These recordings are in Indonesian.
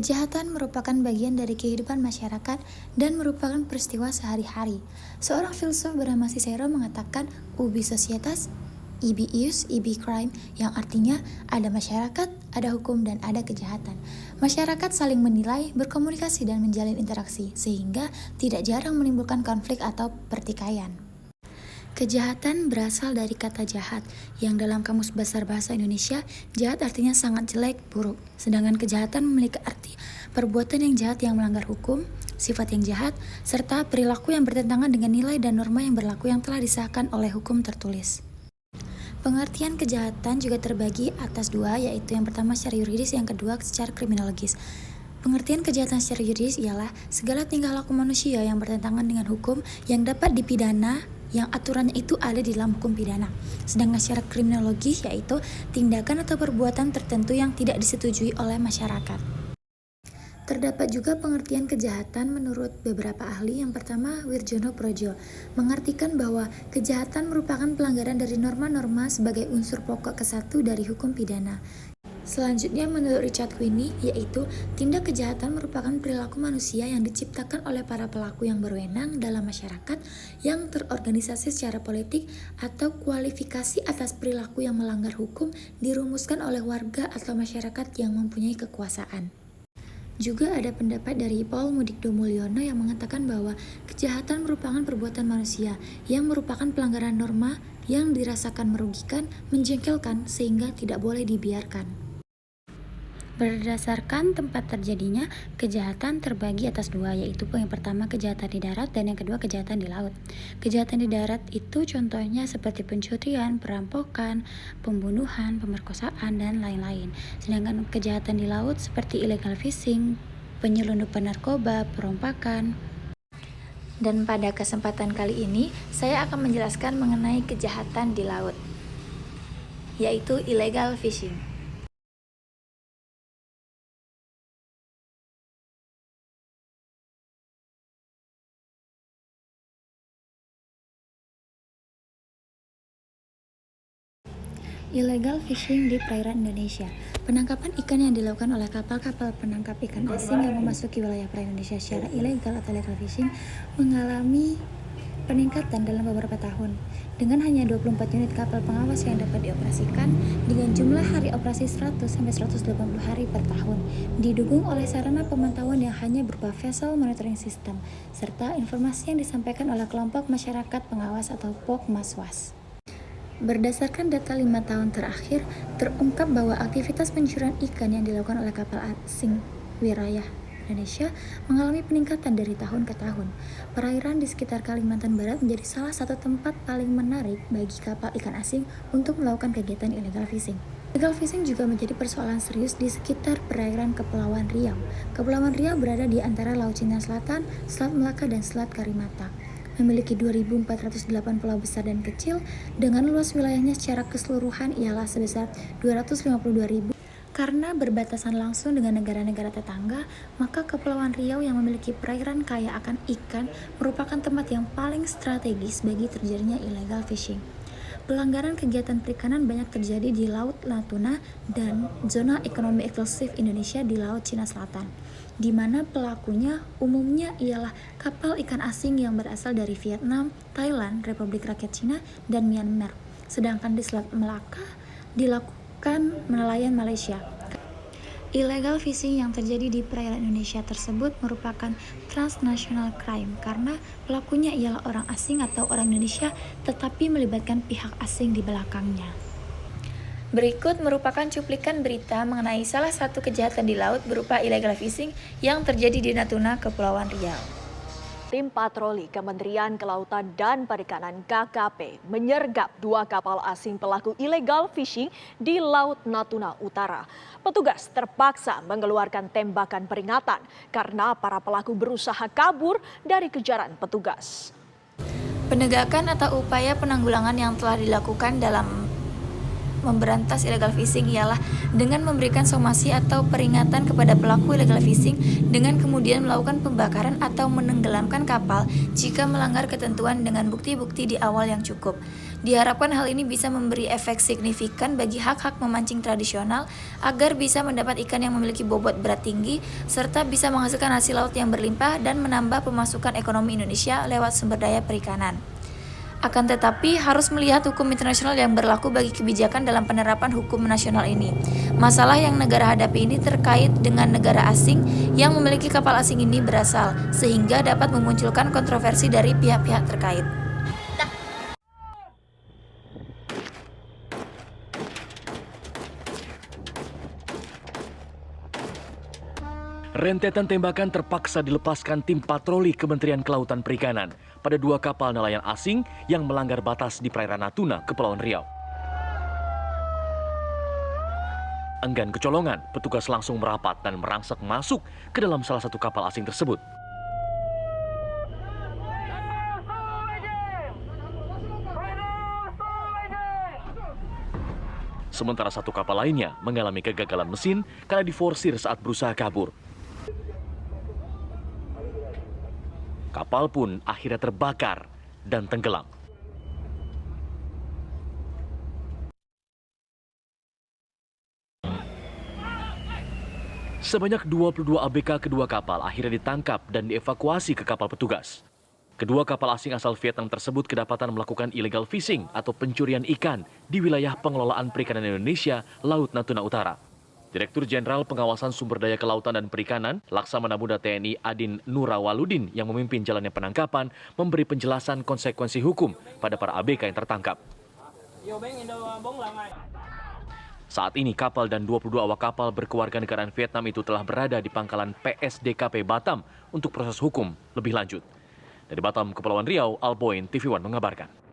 Kejahatan merupakan bagian dari kehidupan masyarakat dan merupakan peristiwa sehari-hari. Seorang filsuf bernama Cicero mengatakan ubi societas, ibi ius, ibi crime, yang artinya ada masyarakat, ada hukum, dan ada kejahatan. Masyarakat saling menilai, berkomunikasi, dan menjalin interaksi, sehingga tidak jarang menimbulkan konflik atau pertikaian. Kejahatan berasal dari kata jahat, yang dalam Kamus Besar Bahasa Indonesia, jahat artinya sangat jelek, buruk. Sedangkan kejahatan memiliki arti perbuatan yang jahat yang melanggar hukum, sifat yang jahat, serta perilaku yang bertentangan dengan nilai dan norma yang berlaku yang telah disahkan oleh hukum tertulis. Pengertian kejahatan juga terbagi atas dua, yaitu yang pertama secara yuridis, yang kedua secara kriminologis. Pengertian kejahatan secara yuridis ialah segala tingkah laku manusia yang bertentangan dengan hukum yang dapat dipidana, yang aturannya itu ada di dalam hukum pidana. Sedangkan secara kriminologis yaitu tindakan atau perbuatan tertentu yang tidak disetujui oleh masyarakat. Terdapat juga pengertian kejahatan menurut beberapa ahli. Yang pertama, Wirjono Projo mengartikan bahwa kejahatan merupakan pelanggaran dari norma-norma sebagai unsur pokok kesatu dari hukum pidana. Selanjutnya, menurut Richard Queenie, yaitu tindak kejahatan merupakan perilaku manusia yang diciptakan oleh para pelaku yang berwenang dalam masyarakat yang terorganisasi secara politik, atau kualifikasi atas perilaku yang melanggar hukum dirumuskan oleh warga atau masyarakat yang mempunyai kekuasaan. Juga ada pendapat dari Paul Mudikdo Mulyono yang mengatakan bahwa kejahatan merupakan perbuatan manusia yang merupakan pelanggaran norma yang dirasakan merugikan, menjengkelkan, sehingga tidak boleh dibiarkan. Berdasarkan tempat terjadinya, kejahatan terbagi atas dua, yaitu yang pertama kejahatan di darat dan yang kedua kejahatan di laut. Kejahatan di darat itu contohnya seperti pencurian, perampokan, pembunuhan, pemerkosaan, dan lain-lain. Sedangkan kejahatan di laut seperti illegal fishing, penyelundupan narkoba, perompakan. Dan pada kesempatan kali ini, saya akan menjelaskan mengenai kejahatan di laut, yaitu illegal fishing. Illegal fishing di perairan Indonesia. Penangkapan ikan yang dilakukan oleh kapal-kapal penangkap ikan asing yang memasuki wilayah perairan Indonesia secara ilegal atau illegal fishing mengalami peningkatan dalam beberapa tahun. Dengan hanya 24 unit kapal pengawas yang dapat dioperasikan dengan jumlah hari operasi 100-180 hari per tahun, didukung oleh sarana pemantauan yang hanya berupa vessel monitoring system, serta informasi yang disampaikan oleh kelompok masyarakat pengawas atau POK-Maswas. Berdasarkan data 5 tahun terakhir, terungkap bahwa aktivitas pencurian ikan yang dilakukan oleh kapal asing wilayah Indonesia mengalami peningkatan dari tahun ke tahun. Perairan di sekitar Kalimantan Barat menjadi salah satu tempat paling menarik bagi kapal ikan asing untuk melakukan kegiatan illegal fishing. Illegal fishing juga menjadi persoalan serius di sekitar perairan Kepulauan Riau. Kepulauan Riau berada di antara Laut Cina Selatan, Selat Melaka, dan Selat Karimata. Memiliki 2.408 pulau besar dan kecil, dengan luas wilayahnya secara keseluruhan ialah sebesar 252.000. Karena berbatasan langsung dengan negara-negara tetangga, maka Kepulauan Riau yang memiliki perairan kaya akan ikan merupakan tempat yang paling strategis bagi terjadinya illegal fishing. Pelanggaran kegiatan perikanan banyak terjadi di Laut Natuna dan zona ekonomi eksklusif Indonesia di Laut Cina Selatan, di mana pelakunya umumnya ialah kapal ikan asing yang berasal dari Vietnam, Thailand, Republik Rakyat Cina, dan Myanmar. Sedangkan di Selat Melaka dilakukan nelayan Malaysia. Illegal fishing yang terjadi di perairan Indonesia tersebut merupakan transnational crime karena pelakunya ialah orang asing atau orang Indonesia tetapi melibatkan pihak asing di belakangnya. Berikut merupakan cuplikan berita mengenai salah satu kejahatan di laut berupa illegal fishing yang terjadi di Natuna, Kepulauan Riau. Tim patroli Kementerian Kelautan dan Perikanan (KKP) menyergap 2 kapal asing pelaku illegal fishing di Laut Natuna Utara. Petugas terpaksa mengeluarkan tembakan peringatan karena para pelaku berusaha kabur dari kejaran petugas. Penegakan atau upaya penanggulangan yang telah dilakukan dalam memberantas illegal fishing ialah dengan memberikan somasi atau peringatan kepada pelaku illegal fishing dengan kemudian melakukan pembakaran atau menenggelamkan kapal jika melanggar ketentuan dengan bukti-bukti di awal yang cukup. Diharapkan hal ini bisa memberi efek signifikan bagi hak-hak memancing tradisional agar bisa mendapat ikan yang memiliki bobot berat tinggi serta bisa menghasilkan hasil laut yang berlimpah dan menambah pemasukan ekonomi Indonesia lewat sumber daya perikanan. Akan tetapi harus melihat hukum internasional yang berlaku bagi kebijakan dalam penerapan hukum nasional ini. Masalah yang negara hadapi ini terkait dengan negara asing yang memiliki kapal asing ini berasal, sehingga dapat memunculkan kontroversi dari pihak-pihak terkait. Rentetan tembakan terpaksa dilepaskan tim patroli Kementerian Kelautan Perikanan pada 2 kapal nelayan asing yang melanggar batas di perairan Natuna, Kepulauan Riau. Enggan kecolongan, petugas langsung merapat dan merangsek masuk ke dalam salah satu kapal asing tersebut. Sementara satu kapal lainnya mengalami kegagalan mesin karena diforsir saat berusaha kabur. Kapal pun akhirnya terbakar dan tenggelam. Sebanyak 22 ABK kedua kapal akhirnya ditangkap dan dievakuasi ke kapal petugas. Kedua kapal asing asal Vietnam tersebut kedapatan melakukan illegal fishing atau pencurian ikan di wilayah pengelolaan perikanan Indonesia, Laut Natuna Utara. Direktur Jenderal Pengawasan Sumber Daya Kelautan dan Perikanan, Laksamana Muda TNI Adin Nurawaludin yang memimpin jalannya penangkapan, memberi penjelasan konsekuensi hukum pada para ABK yang tertangkap. Saat ini kapal dan 22 awak kapal berkewarganegaraan Vietnam itu telah berada di pangkalan PSDKP Batam untuk proses hukum lebih lanjut. Dari Batam, Kepulauan Riau, Alboin, TV One mengabarkan.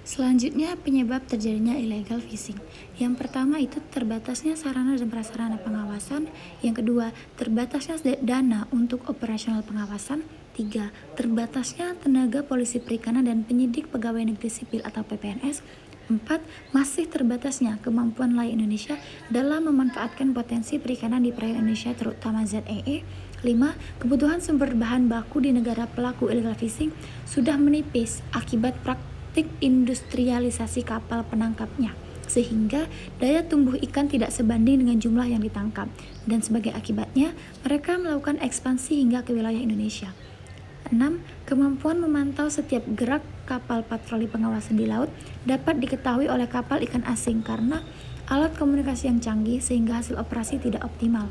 Selanjutnya, penyebab terjadinya illegal fishing. Yang pertama itu terbatasnya sarana dan prasarana pengawasan. Yang kedua, terbatasnya dana untuk operasional pengawasan. 3. Terbatasnya tenaga polisi perikanan dan penyidik pegawai negeri sipil atau PPNS. 4. Masih terbatasnya kemampuan nelayan Indonesia dalam memanfaatkan potensi perikanan di perairan Indonesia terutama ZEE. 5. Kebutuhan sumber bahan baku di negara pelaku illegal fishing sudah menipis akibat praktik industrialisasi kapal penangkapnya, sehingga daya tumbuh ikan tidak sebanding dengan jumlah yang ditangkap, dan sebagai akibatnya mereka melakukan ekspansi hingga ke wilayah Indonesia. 6. Kemampuan memantau setiap gerak kapal patroli pengawasan di laut dapat diketahui oleh kapal ikan asing karena alat komunikasi yang canggih sehingga hasil operasi tidak optimal.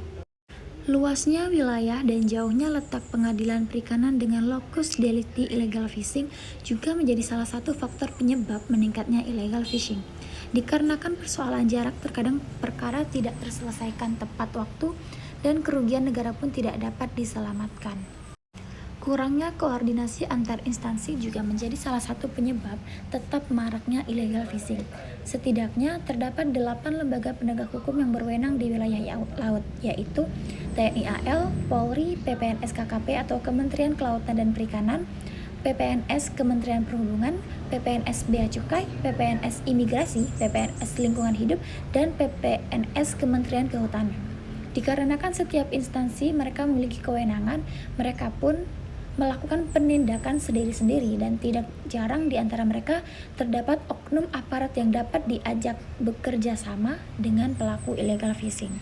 Luasnya wilayah dan jauhnya letak pengadilan perikanan dengan lokus delikti illegal fishing juga menjadi salah satu faktor penyebab meningkatnya illegal fishing. Dikarenakan persoalan jarak, terkadang perkara tidak terselesaikan tepat waktu dan kerugian negara pun tidak dapat diselamatkan. Kurangnya koordinasi antar instansi juga menjadi salah satu penyebab tetap maraknya illegal fishing. Setidaknya terdapat 8 lembaga penegak hukum yang berwenang di wilayah laut, yaitu TNI AL, Polri, PPNS KKP atau Kementerian Kelautan dan Perikanan, PPNS Kementerian Perhubungan, PPNS Bea Cukai, PPNS Imigrasi, PPNS Lingkungan Hidup, dan PPNS Kementerian Kehutanan. Dikarenakan setiap instansi mereka memiliki kewenangan, mereka pun melakukan penindakan sendiri-sendiri dan tidak jarang di antara mereka terdapat oknum aparat yang dapat diajak bekerja sama dengan pelaku illegal fishing.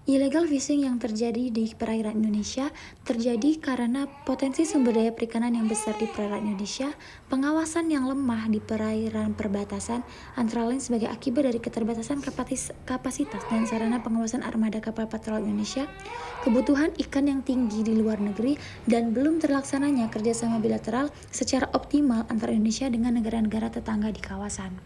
Illegal fishing yang terjadi di perairan Indonesia terjadi karena potensi sumber daya perikanan yang besar di perairan Indonesia, pengawasan yang lemah di perairan perbatasan, antara lain sebagai akibat dari keterbatasan kapasitas dan sarana pengawasan armada kapal patroli Indonesia, kebutuhan ikan yang tinggi di luar negeri, dan belum terlaksananya kerjasama bilateral secara optimal antara Indonesia dengan negara-negara tetangga di kawasan.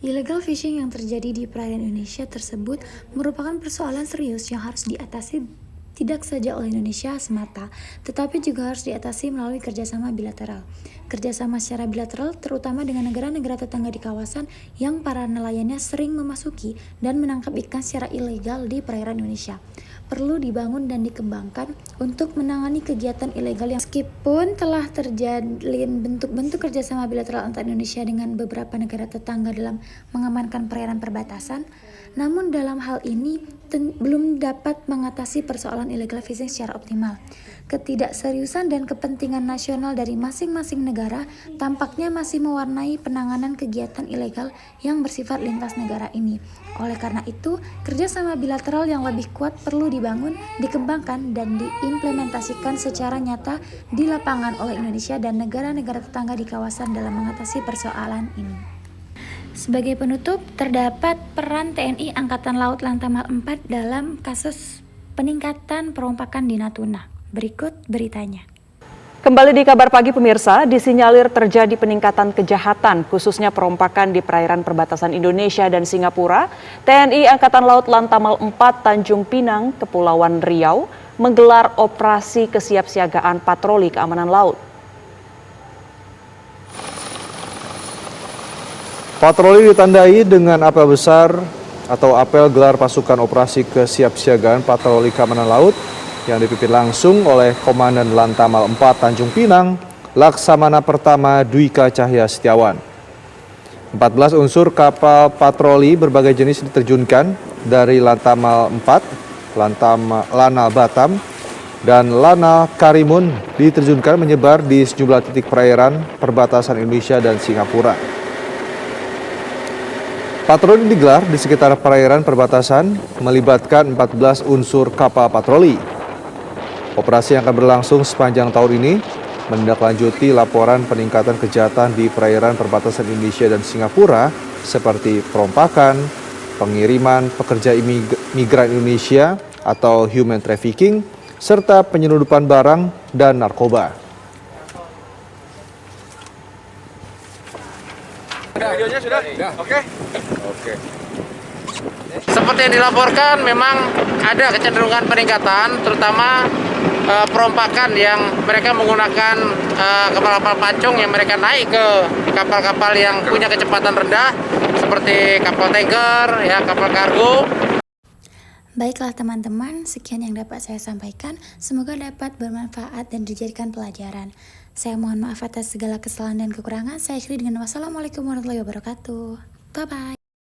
Illegal fishing yang terjadi di perairan Indonesia tersebut merupakan persoalan serius yang harus diatasi tidak saja oleh Indonesia semata, tetapi juga harus diatasi melalui kerjasama bilateral. kerjasama secara bilateral terutama dengan negara-negara tetangga di kawasan yang para nelayannya sering memasuki dan menangkap ikan secara ilegal di perairan Indonesia. Perlu dibangun dan dikembangkan untuk menangani kegiatan ilegal yang meskipun telah terjalin bentuk-bentuk kerjasama bilateral antara Indonesia dengan beberapa negara tetangga dalam mengamankan perairan perbatasan, namun dalam hal ini belum dapat mengatasi persoalan illegal fishing secara optimal. Ketidakseriusan dan kepentingan nasional dari masing-masing negara tampaknya masih mewarnai penanganan kegiatan ilegal yang bersifat lintas negara ini. Oleh karena itu, kerjasama bilateral yang lebih kuat perlu dibangun, dikembangkan, dan diimplementasikan secara nyata di lapangan oleh Indonesia dan negara-negara tetangga di kawasan dalam mengatasi persoalan ini. Sebagai penutup, terdapat peran TNI Angkatan Laut Lantamal 4 dalam kasus peningkatan perompakan di Natuna. Berikut beritanya. Kembali di kabar pagi pemirsa, disinyalir terjadi peningkatan kejahatan khususnya perompakan di perairan perbatasan Indonesia dan Singapura. TNI Angkatan Laut Lantamal 4 Tanjung Pinang, Kepulauan Riau menggelar operasi kesiapsiagaan patroli keamanan laut. Patroli ditandai dengan apel besar atau apel gelar pasukan operasi kesiapsiagaan patroli keamanan laut yang dipimpin langsung oleh Komandan Lantamal 4 Tanjung Pinang, Laksamana Pertama Dwika Cahya Setiawan. 14 unsur kapal patroli berbagai jenis diterjunkan dari Lantamal 4, Lanal Batam, dan Lanal Karimun diterjunkan menyebar di sejumlah titik perairan perbatasan Indonesia dan Singapura. Patroli digelar di sekitar perairan perbatasan melibatkan 14 unsur kapal patroli. Operasi yang akan berlangsung sepanjang tahun ini menindaklanjuti laporan peningkatan kejahatan di perairan perbatasan Indonesia dan Singapura seperti perompakan, pengiriman pekerja migran Indonesia atau human trafficking, serta penyelundupan barang dan narkoba. Videonya sudah? Oke. Seperti yang dilaporkan, memang ada kecenderungan peningkatan, terutama perompakan yang mereka menggunakan kapal-kapal pancung yang mereka naik ke kapal-kapal yang punya kecepatan rendah, seperti kapal tanker, ya, kapal kargo. Baiklah teman-teman, sekian yang dapat saya sampaikan. Semoga dapat bermanfaat dan dijadikan pelajaran. Saya mohon maaf atas segala kesalahan dan kekurangan. Saya akhiri dengan wassalamualaikum warahmatullahi wabarakatuh. Bye-bye.